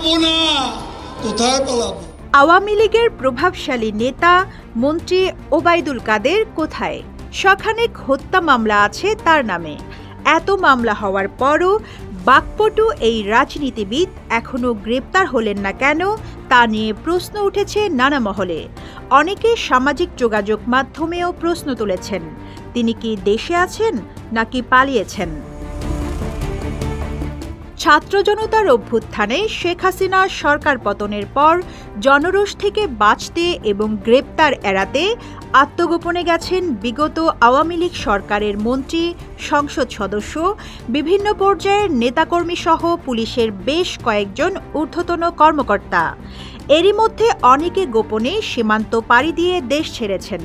পালাবো না। কোথায় পালাবো? আওয়ামী লীগের প্রভাবশালী নেতা মন্ত্রী ওবায়দুল কাদের কোথায়? শখানেক হত্যা মামলা আছে তার নামে। এত মামলা হওয়ার পরও বাকপটু এই রাজনীতিবিদ এখনো গ্রেপ্তার হলেন না কেন তা নিয়ে প্রশ্ন উঠেছে নানা মহলে। অনেকে সামাজিক যোগাযোগ মাধ্যমেও প্রশ্ন তুলেছেন, তিনি কি দেশে আছেন নাকি পালিয়েছেন? ছাত্র জনতার অভ্যুত্থানে শেখ হাসিনার সরকার পতনের পর জনরোষ থেকে বাঁচতে এবং গ্রেপ্তার এড়াতে আত্মগোপনে গেছেন বিগত আওয়ামী লীগ সরকারের মন্ত্রী, সংসদ সদস্য, বিভিন্ন পর্যায়ের নেতাকর্মী সহ পুলিশের বেশ কয়েকজন ঊর্ধ্বতন কর্মকর্তা। এরই মধ্যে অনেকে গোপনে সীমান্ত পাড়ি দিয়ে দেশ ছেড়েছেন।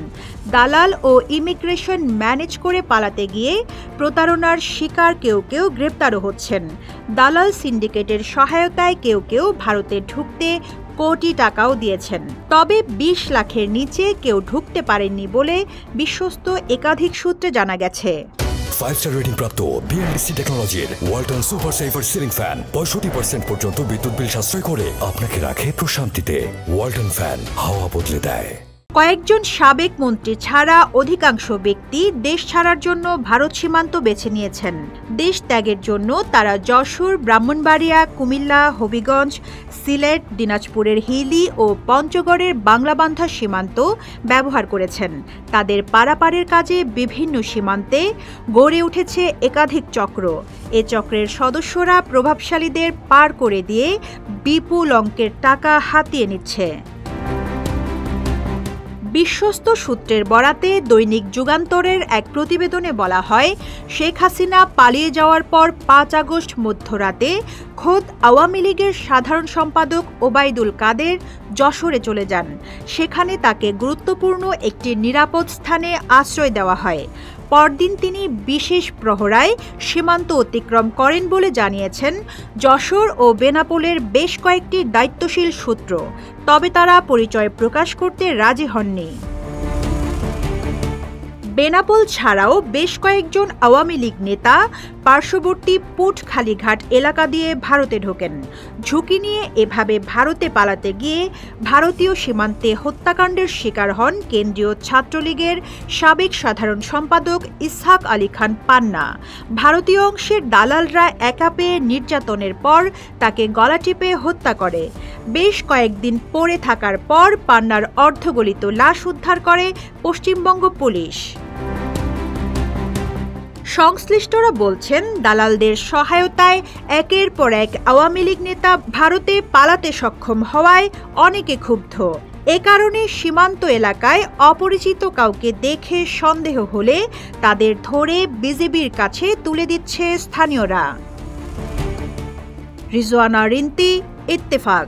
দালাল ও ইমিগ্রেশন ম্যানেজ করে পালাতে গিয়ে প্রতারণার শিকার কেউ কেউ গ্রেপ্তারও হচ্ছেন। দালাল সিন্ডিকেটের সহায়তায় কেউ কেউ ভারতে ঢুকতে কোটি টাকাও দিয়েছেন। তবে ২০ লাখের নিচে কেউ ঢুকতে পারেননি বলে বিশ্বস্ত একাধিক সূত্রে জানা গেছে। 5-স্টার রেটিং প্রাপ্ত বিএলডিসি টেকনোলজির Walton super saver ceiling fan 65% পর্যন্ত বিদ্যুৎ বিল সাশ্রয় করে আপনাকে রাখে প্রশান্তিতে। ওয়ালটন ফ্যান হাওয়া বদলে দেয়। কয়েকজন সাবেক মন্ত্রী ছাড়া অধিকাংশ ব্যক্তি দেশ ছাড়ার জন্য ভারত সীমান্ত বেছে নিয়েছেন। দেশ ত্যাগের জন্য তারা যশোর, ব্রাহ্মণবাড়িয়া, কুমিল্লা, হবিগঞ্জ, সিলেট, দিনাজপুরের হিলি ও পঞ্চগড়ের বাংলাবান্ধা সীমান্ত ব্যবহার করেছেন। তাদের পারাপারের কাজে বিভিন্ন সীমান্তে গড়ে উঠেছে একাধিক চক্র। এ চক্রের সদস্যরা প্রভাবশালীদের পার করে দিয়ে বিপুল অঙ্কের টাকা হাতিয়ে নিচ্ছে। বিশ্বস্ত সূত্রের বরাতে দৈনিক যুগান্তরের এক প্রতিবেদনে বলা হয়, শেখ হাসিনা পালিয়ে যাওয়ার পর ৫ আগস্ট মধ্যরাতে খোদ আওয়ামী লীগের সাধারণ সম্পাদক ওবায়দুল কাদের যশোরে চলে যান। সেখানে তাকে গুরুত্বপূর্ণ একটি নিরাপদ স্থানে আশ্রয় দেওয়া হয়। পরদিন তিনি বিশেষ প্রহরায় সীমান্ত অতিক্রম করেন বলে জানিয়েছেন যশোর ও বেনাপোলের বেশ কয়েকটি দায়িত্বশীল সূত্র। তবে তারা পরিচয় প্রকাশ করতে রাজি হননি। বেনাপোল ছাড়াও বেশ কয়েকজন আওয়ামী লীগ নেতা পার্শ্ববর্তী পুটখালিঘাট এলাকা দিয়ে ভারতে ঢোকেন। ঝুঁকি নিয়ে এভাবে ভারতে পালাতে গিয়ে ভারতীয় সীমান্তে হত্যাকাণ্ডের শিকার হন কেন্দ্রীয় ছাত্রলীগের সাবেক সাধারণ সম্পাদক ইসহাক আলী খান পান্না। ভারতীয় অংশের দালালরা একা পেয়ে নির্যাতনের পর তাকে গলা টিপে হত্যা করে। বেশ কয়েকদিন পড়ে থাকার পর পান্নার অর্ধগলিত লাশ উদ্ধার করে পশ্চিমবঙ্গ পুলিশ। সংশ্লিষ্টরা বলছেন, দালালদের সহায়তায় একের পর এক আওয়ামী লীগ নেতা ভারতে পালাতে সক্ষম হওয়ায় অনেকে ক্ষুব্ধ। এ কারণে সীমান্ত এলাকায় অপরিচিত কাউকে দেখে সন্দেহ হলে তাদের ধরে বিজিবির কাছে তুলে দিচ্ছে স্থানীয়রা। রিজওয়ানা রিন্তি, ইত্তেফাক।